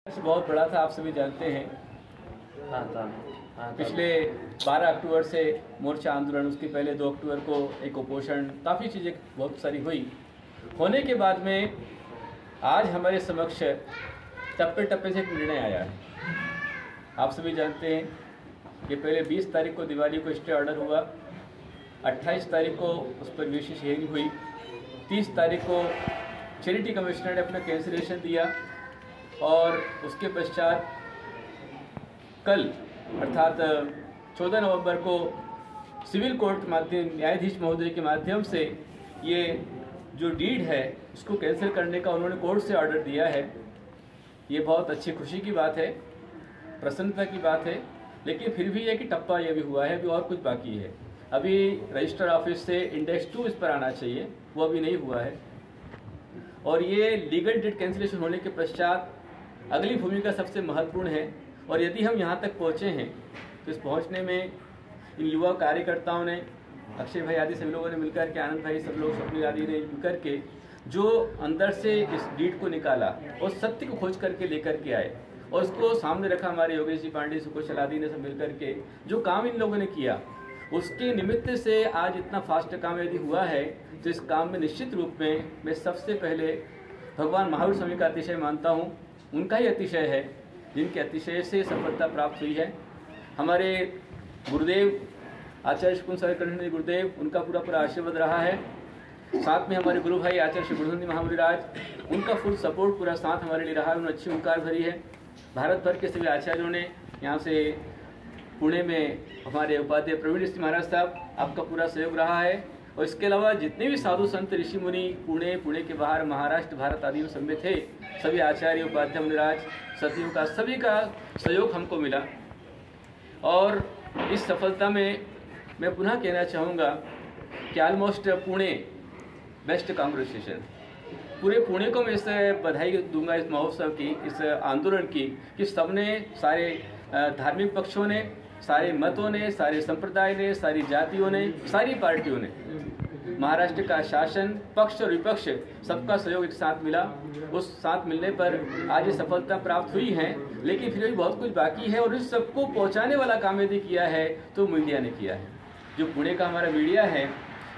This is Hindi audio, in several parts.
बहुत बड़ा था, आप सभी जानते हैं। पिछले 12 अक्टूबर से मोर्चा आंदोलन, उसके पहले 2 अक्टूबर को एक कुपोषण, काफ़ी चीज़ें बहुत सारी हुई। होने के बाद में आज हमारे समक्ष टप्पे टप्पे से एक निर्णय आया है। आप सभी जानते हैं कि पहले 20 तारीख को दिवाली को स्टे ऑर्डर हुआ, 28 तारीख को उस पर विशेष हियरिंग हुई, 30 तारीख को चैरिटी कमिश्नर ने अपना कैंसिलेशन दिया और उसके पश्चात कल अर्थात 14 नवंबर को सिविल कोर्ट माध्यम न्यायाधीश महोदय के माध्यम से ये जो डीड है उसको कैंसिल करने का उन्होंने कोर्ट से ऑर्डर दिया है। ये बहुत अच्छी खुशी की बात है, प्रसन्नता की बात है। लेकिन फिर भी ये कि टप्पा ये भी हुआ है, अभी और कुछ बाकी है। अभी रजिस्टर ऑफिस से इंडेक्स 2 इस पर आना चाहिए, वो अभी नहीं हुआ है। और ये लीगल डीड कैंसिलेशन होने के पश्चात अगली भूमिका सबसे महत्वपूर्ण है। और यदि हम यहाँ तक पहुँचे हैं तो इस पहुँचने में इन युवा कार्यकर्ताओं ने, अक्षय भाई आदि सभी लोगों ने मिलकर के, आनंद भाई, सब लोग, स्वप्निल आदि ने मिलकर के जो अंदर से इस डीड को निकाला और सत्य को खोज करके लेकर के आए और उसको सामने रखा। हमारे योगेश जी पांडे, सुकुशल आदि ने सब मिलकर के जो काम इन लोगों ने किया, उसके निमित्त से आज इतना फास्ट काम यदि हुआ है तो इस काम में निश्चित रूप में मैं सबसे पहले भगवान महावीर स्वामी का अतिशय मानता हूँ। उनका ही अतिशय है, जिनके अतिशय से सफलता प्राप्त हुई है। हमारे गुरुदेव आचार्य कुंज कृष्ण गुरुदेव, उनका पूरा आशीर्वाद रहा है। साथ में हमारे गुरु भाई आचार्य श्री गुरुनंदी महामुनिराज, उनका फुल सपोर्ट, पूरा साथ हमारे लिए रहा है। उन्होंने अच्छी ओंकार भरी है। भारत भर के सभी आचार्यों ने, यहाँ से पुणे में हमारे उपाध्याय प्रवीण ऋषि महाराज साहब, आपका पूरा सहयोग रहा है। और इसके अलावा जितने भी साधु संत ऋषि मुनि पुणे के बाहर, महाराष्ट्र, भारत आदि में सब में थे, सभी आचार्य, उपाध्याय मुनिराज, सतियों का, सभी का सहयोग हमको मिला। और इस सफलता में मैं पुनः कहना चाहूँगा कि ऑलमोस्ट पुणे बेस्ट कांग्रेचुलेशन। पूरे पुणे को मैं इस बधाई दूंगा इस महोत्सव की, इस आंदोलन की, कि सबने, सारे धार्मिक पक्षों ने, सारे मतों ने, सारे संप्रदाय ने, सारी जातियों ने, सारी पार्टियों ने, महाराष्ट्र का शासन, पक्ष और विपक्ष, सबका सहयोग एक साथ मिला। उस साथ मिलने पर आज ये सफलता प्राप्त हुई है। लेकिन फिर भी बहुत कुछ बाकी है और इस सबको पहुंचाने वाला काम यदि किया है तो मीडिया ने किया है। जो पुणे का हमारा मीडिया है,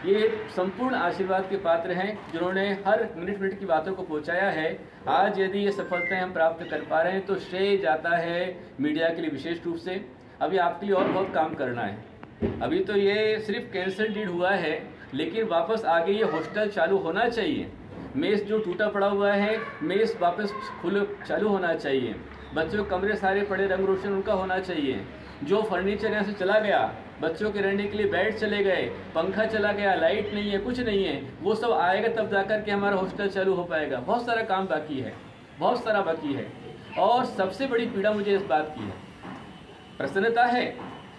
ये संपूर्ण आशीर्वाद के पात्र हैं, जिन्होंने हर मिनट की बातों को पहुंचाया है। आज यदि ये सफलताएं हम प्राप्त कर पा रहे हैं तो श्रेय जाता है मीडिया के लिए विशेष रूप से। अभी आपके लिए और बहुत काम करना है। अभी तो ये सिर्फ कैंसिल डीड हुआ है, लेकिन वापस आगे ये हॉस्टल चालू होना चाहिए। मेस जो टूटा पड़ा हुआ है, मेस वापस चालू होना चाहिए। बच्चों के कमरे सारे पड़े रंग रोशन उनका होना चाहिए। जो फर्नीचर यहाँ से चला गया, बच्चों के रहने के लिए बेड चले गए, पंखा चला गया, लाइट नहीं है, कुछ नहीं है, वो सब आएगा तब जाकर के हमारा हॉस्टल चालू हो पाएगा। बहुत सारा काम बाकी है, बहुत सारा बाकी है। और सबसे बड़ी पीड़ा मुझे इस बात की है, प्रसन्नता है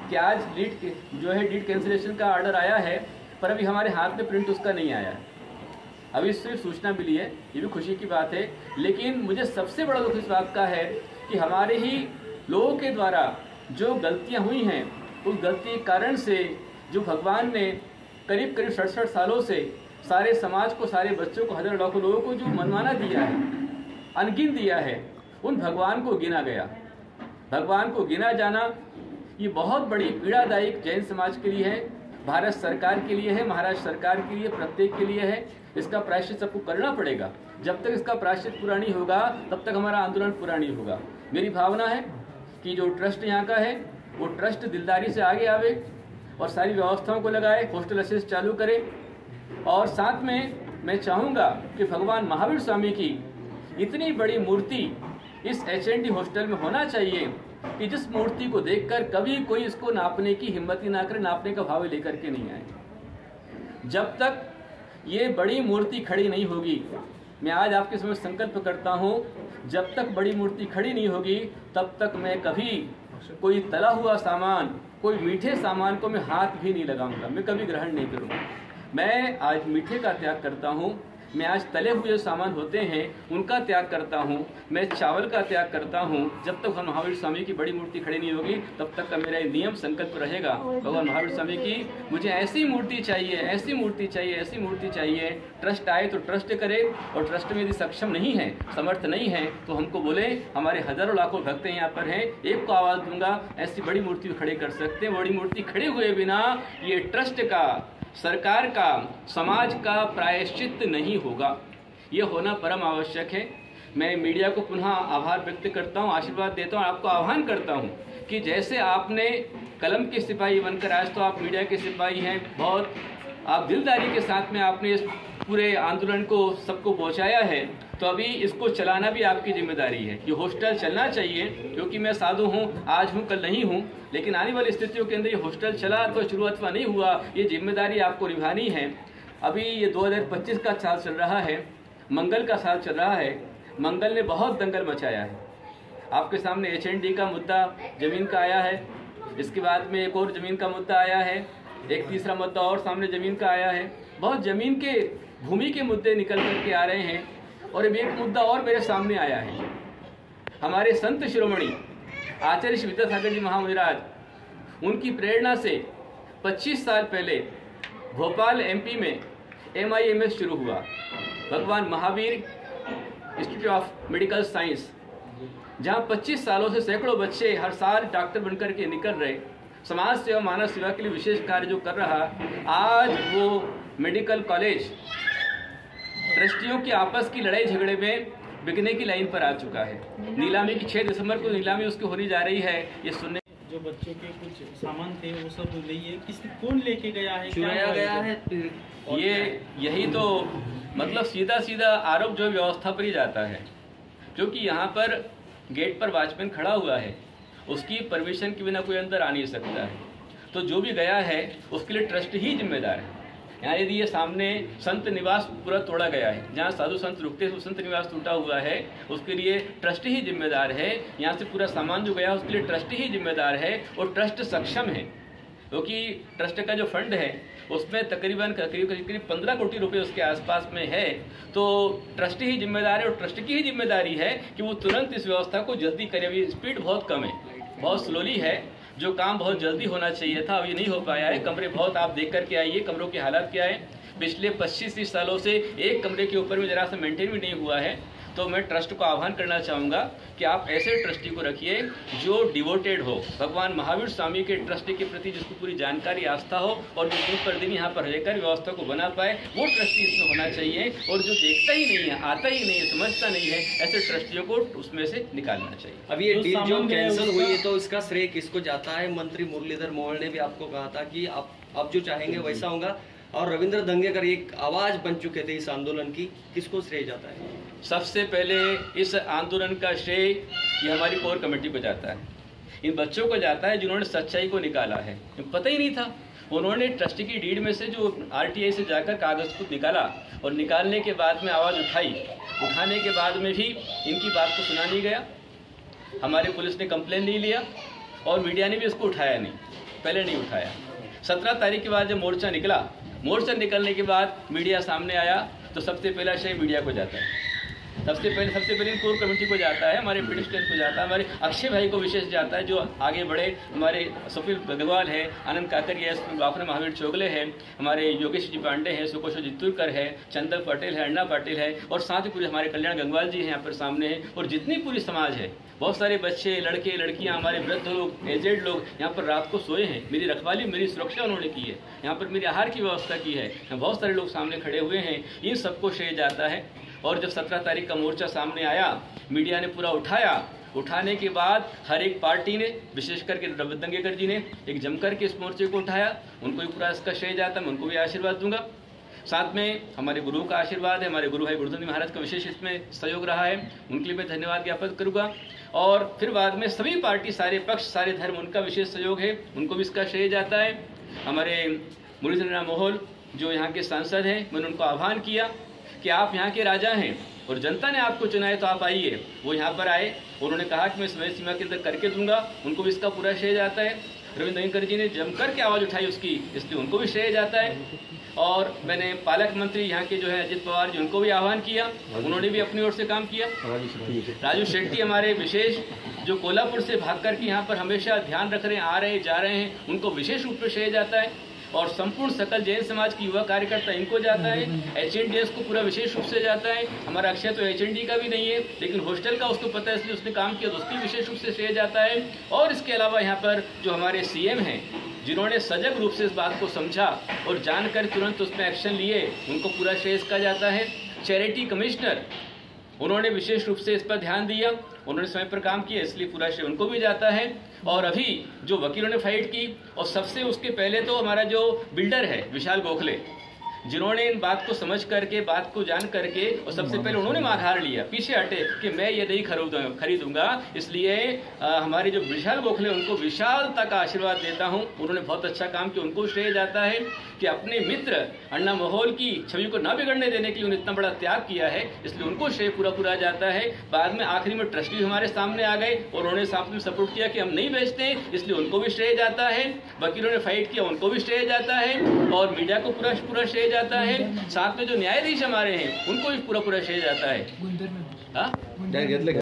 कि आज डीड कैंसिलेशन का ऑर्डर आया है, पर अभी हमारे हाथ में प्रिंट उसका नहीं आया है। अभी सिर्फ सूचना मिली है, ये भी खुशी की बात है। लेकिन मुझे सबसे बड़ा दुख इस बात का है कि हमारे ही लोगों के द्वारा जो गलतियां हुई हैं, उस गलती के कारण से जो भगवान ने करीब 67 सालों से सारे समाज को, सारे बच्चों को, हजारों लाखों लोगों को जो मनमाना दिया है, अनगिन दिया है, उन भगवान को गिना गया। भगवान को गिना जाना ये बहुत बड़ी पीड़ादायक जैन समाज के लिए है, भारत सरकार के लिए है, महाराष्ट्र सरकार के लिए, प्रत्येक के लिए है। इसका प्रायश्चित सबको करना पड़ेगा। जब तक इसका प्रायश्चित पूरा नहीं होगा तब तक हमारा आंदोलन पूरा नहीं होगा। मेरी भावना है कि जो ट्रस्ट यहाँ का है, वो ट्रस्ट दिलदारी से आगे आवे और सारी व्यवस्थाओं को लगाए, हॉस्टल असेस चालू करे। और साथ में मैं चाहूँगा कि भगवान महावीर स्वामी की इतनी बड़ी मूर्ति इस HND हॉस्टल में होना चाहिए कि जिस मूर्ति को देखकर कभी कोई इसको नापने की हिम्मत ही ना करे, नापने का भाव लेकर के नहीं आए। जब तक ये बड़ी मूर्ति खड़ी नहीं होगी, मैं आज आपके समझ संकल्प करता हूँ, जब तक बड़ी मूर्ति खड़ी नहीं होगी तब तक मैं कभी कोई तला हुआ सामान, कोई मीठे सामान को मैं हाथ भी नहीं लगाऊंगा, मैं कभी ग्रहण नहीं करूँगा। मैं आज मीठे का त्याग करता हूँ, मैं आज तले हुए जो सामान होते हैं उनका त्याग करता हूँ, मैं चावल का त्याग करता हूँ। जब तक महावीर स्वामी की बड़ी मूर्ति खड़ी नहीं होगी तब तक का मेरा नियम संकल्प रहेगा भगवान महावीर स्वामी की मुझे ऐसी मूर्ति चाहिए, ऐसी मूर्ति चाहिए, ऐसी मूर्ति चाहिए। ट्रस्ट आए तो ट्रस्ट करे, और ट्रस्ट में यदि सक्षम नहीं है, समर्थ नहीं है, तो हमको बोले। हमारे हजारों लाखों भक्त यहाँ पर हैं, एक को आवाज़ दूंगा, ऐसी बड़ी मूर्ति खड़ी कर सकते हैं। बड़ी मूर्ति खड़े हुए बिना ये ट्रस्ट का, सरकार का, समाज का प्रायश्चित नहीं होगा। ये होना परम आवश्यक है। मैं मीडिया को पुनः आभार व्यक्त करता हूँ, आशीर्वाद देता हूँ, आपको आह्वान करता हूँ कि जैसे आपने कलम के सिपाही बनकर, आज तो आप मीडिया के सिपाही हैं, बहुत आप दिलदारी के साथ में आपने इस पूरे आंदोलन को सबको पहुँचाया है, तो अभी इसको चलाना भी आपकी जिम्मेदारी है। ये हॉस्टल चलना चाहिए, क्योंकि मैं साधु हूँ, आज हूँ कल नहीं हूँ, लेकिन आने वाली स्थितियों के अंदर ये हॉस्टल चला तो शुरुआत नहीं हुआ, ये जिम्मेदारी आपको निभानी है। अभी ये 2025 का साल चल रहा है, मंगल का साल चल रहा है। मंगल ने बहुत दंगल मचाया है। आपके सामने HND का मुद्दा जमीन का आया है, इसके बाद में एक और जमीन का मुद्दा आया है, एक तीसरा मुद्दा और सामने जमीन का आया है। बहुत जमीन के, भूमि के मुद्दे निकल करके आ रहे हैं। और एक मुद्दा और मेरे सामने आया है। हमारे संत शिरोमणि आचार्य श्री विद्यासागर जी महामुनिराज, उनकी प्रेरणा से 25 साल पहले भोपाल MP में MIMS शुरू हुआ, भगवान Mahavir institute of medical science, जहाँ 25 सालों से सैकड़ों बच्चे हर साल डॉक्टर बनकर के निकल रहे, समाज सेवा, मानव सेवा के लिए विशेष कार्य जो कर रहा। आज वो मेडिकल कॉलेज ट्रस्टियों की आपस की लड़ाई झगड़े में बिकने की लाइन पर आ चुका है। नीलामी की 6 दिसंबर को नीलामी उसकी होने जा रही है। ये सुनने जो बच्चों के कुछ सामान थे वो सब नहीं है, कौन लेके गया है, चुराया गया है? यही तो मतलब सीधा सीधा आरोप जो व्यवस्था पर ही जाता है, क्योंकि यहाँ पर गेट पर वॉचमैन खड़ा हुआ है, उसकी परमिशन के बिना कोई अंदर आ नहीं सकता है। तो जो भी गया है उसके लिए ट्रस्ट ही जिम्मेदार है। यहाँ यदि ये सामने संत निवास पूरा तोड़ा गया है, जहाँ साधु संत रुकते हैं, संत निवास टूटा हुआ है, उसके लिए ट्रस्ट ही जिम्मेदार है। यहाँ से पूरा सामान जो गया उसके लिए ट्रस्ट ही जिम्मेदार है, और ट्रस्ट सक्षम है, क्योंकि ट्रस्ट का जो फंड है उसमें तकरीबन करीब 15 कोटी रुपए उसके आसपास में है। तो ट्रस्ट ही जिम्मेदार है, और ट्रस्ट की ही जिम्मेदारी है कि वो तुरंत इस व्यवस्था को जल्दी करे। अभी स्पीड बहुत कम है, बहुत स्लोली है। जो काम बहुत जल्दी होना चाहिए था अभी नहीं हो पाया है। कमरे बहुत आप देख करके आइए, कमरों की हालत क्या है। पिछले 25-30 सालों से एक कमरे के ऊपर में जरा सा मेंटेन भी नहीं हुआ है। तो मैं ट्रस्ट को आह्वान करना चाहूँगा कि आप ऐसे ट्रस्टी को रखिए जो डिवोटेड हो, भगवान महावीर स्वामी के ट्रस्टी के प्रति जिसको पूरी जानकारी, आस्था हो, और जो दिन पर दिन यहाँ पर रहकर व्यवस्था को बना पाए, वो ट्रस्टी इसमें होना चाहिए। और जो देखता ही नहीं है, आता ही नहीं है, समझता नहीं है, ऐसे ट्रस्टियों को उसमें से निकालना चाहिए। अब ये डील जो कैंसिल हुई है तो इसका श्रेय किसको जाता है? मंत्री मुरलीधर मोहोल ने भी आपको कहा था कि आप जो चाहेंगे वैसा होगा, और रविंद्र दंगेकर एक आवाज बन चुके थे इस आंदोलन की, किसको श्रेय जाता है? सबसे पहले इस आंदोलन का श्रेय ये हमारी कोर कमेटी को जाता है, इन बच्चों को जाता है जिन्होंने सच्चाई को निकाला है। पता ही नहीं था, उन्होंने ट्रस्टी की डीड में से जो RTI से जाकर कागज को निकाला, और निकालने के बाद में आवाज़ उठाई, उठाने के बाद में भी इनकी बात को सुना नहीं गया। हमारी पुलिस ने कंप्लेन नहीं लिया, और मीडिया ने भी इसको उठाया नहीं, पहले नहीं उठाया। 17 तारीख के बाद जब मोर्चा निकला, मोर्चा निकलने के बाद मीडिया सामने आया, तो सबसे पहला श्रेय मीडिया को जाता है। सबसे पहले कोर कमेटी को जाता है, हमारे पिटिशनर को जाता है, हमारे अक्षय भाई को विशेष जाता है जो आगे बढ़े। हमारे सुशील गगवाल है, आनंद काकरिया है, बाफर महावीर चोगले हैं, हमारे योगेश जी पांडे हैं, सुकोशो जित्तुरकर है, चंदन पटेल है, अन्ना पाटिल है, और साथ ही पूरे हमारे कल्याण गंगवाल जी हैं यहाँ पर सामने हैं। और जितनी पूरी समाज है, बहुत सारे बच्चे, लड़के, लड़कियाँ, हमारे वृद्ध लोग, एजेड लोग यहाँ पर रात को सोए हैं। मेरी रखवाली, मेरी सुरक्षा उन्होंने की है, यहाँ पर मेरे आहार की व्यवस्था की है। बहुत सारे लोग सामने खड़े हुए हैं, इन सबको श्रेय जाता है। और जब 17 तारीख का मोर्चा सामने आया, मीडिया ने पूरा उठाया। उठाने के बाद हर एक पार्टी ने, विशेष करके रविंद्र दंगेकर जी ने एक जमकर के इस मोर्चे को उठाया, उनको भी पूरा इसका श्रेय जाता है। मैं उनको भी आशीर्वाद दूंगा। साथ में हमारे गुरुओं का आशीर्वाद है, हमारे गुरु भाई गुरुधन महाराज का विशेष इसमें सहयोग रहा है, उनके लिए मैं धन्यवाद ज्ञापित करूँगा। और फिर बाद में सभी पार्टी, सारे पक्ष, सारे धर्म, उनका विशेष सहयोग है, उनको भी इसका श्रेय जाता है। हमारे मुरलीधर मोहोल जो यहाँ के सांसद हैं, मैंने उनको आह्वान किया कि आप यहाँ के राजा हैं और जनता ने आपको चुना है, तो आप आइए। वो यहाँ पर आए, उन्होंने कहा कि मैं समय सीमा के अंदर करके दूंगा, उनको भी इसका पूरा श्रेय जाता है। रविंद्र दंगेकर जी ने जमकर के आवाज़ उठाई उसकी, इसलिए उनको भी श्रेय जाता है। और मैंने पालक मंत्री यहाँ के जो है अजित पवार जी, उनको भी आह्वान किया, उन्होंने भी अपनी ओर से काम किया। राजू शेट्टी हमारे विशेष जो कोल्हापुर से भाग कर के यहाँ पर हमेशा ध्यान रख रहे हैं, आ रहे हैं, जा रहे हैं, उनको विशेष रूप से श्रेय जाता है। और संपूर्ण सकल जैन समाज की युवा कार्यकर्ता इनको जाता है। HNDS को पूरा विशेष रूप से जाता है। हमारा अक्षय तो HND का भी नहीं है, लेकिन हॉस्टल का उसको पता है, इसलिए उसने काम किया तो उसकी विशेष रूप से श्रेय जाता है। और इसके अलावा यहाँ पर जो हमारे CM हैं, जिन्होंने सजग रूप से इस बात को समझा और जानकर तुरंत उसमें एक्शन लिए, उनको पूरा श्रेय इसका जाता है। चैरिटी कमिश्नर, उन्होंने विशेष रूप से इस पर ध्यान दिया, उन्होंने समय पर काम किया, इसलिए पूरा श्रेय उनको भी जाता है। और अभी जो वकीलों ने फाइट की, और सबसे उसके पहले तो हमारा जो बिल्डर है विशाल गोखले, जिन्होंने इन बात को समझ करके, बात को जान करके, और सबसे पहले उन्होंने माघार लिया, पीछे हटे कि मैं ये नहीं खरीदूंगा। इसलिए हमारे जो विशाल गोखले, उनको विशालता का आशीर्वाद देता हूं। उन्होंने बहुत अच्छा काम किया, उनको श्रेय जाता है कि अपने मित्र अन्ना मोहोल की छवि को ना बिगड़ने देने के लिए उन्होंने इतना बड़ा त्याग किया है, इसलिए उनको श्रेय पूरा जाता है। बाद में आखिरी में ट्रस्टी हमारे सामने आ गए और उन्होंने साथ में सपोर्ट किया कि हम नहीं बेचते हैं, इसलिए उनको भी श्रेय जाता है। वकीलों ने फाइट किया, उनको भी श्रेय जाता है। और मीडिया को पूरा श्रेय जाता है। साथ में जो न्यायाधीश हमारे हैं, उनको भी पूरा श्रेय जाता है।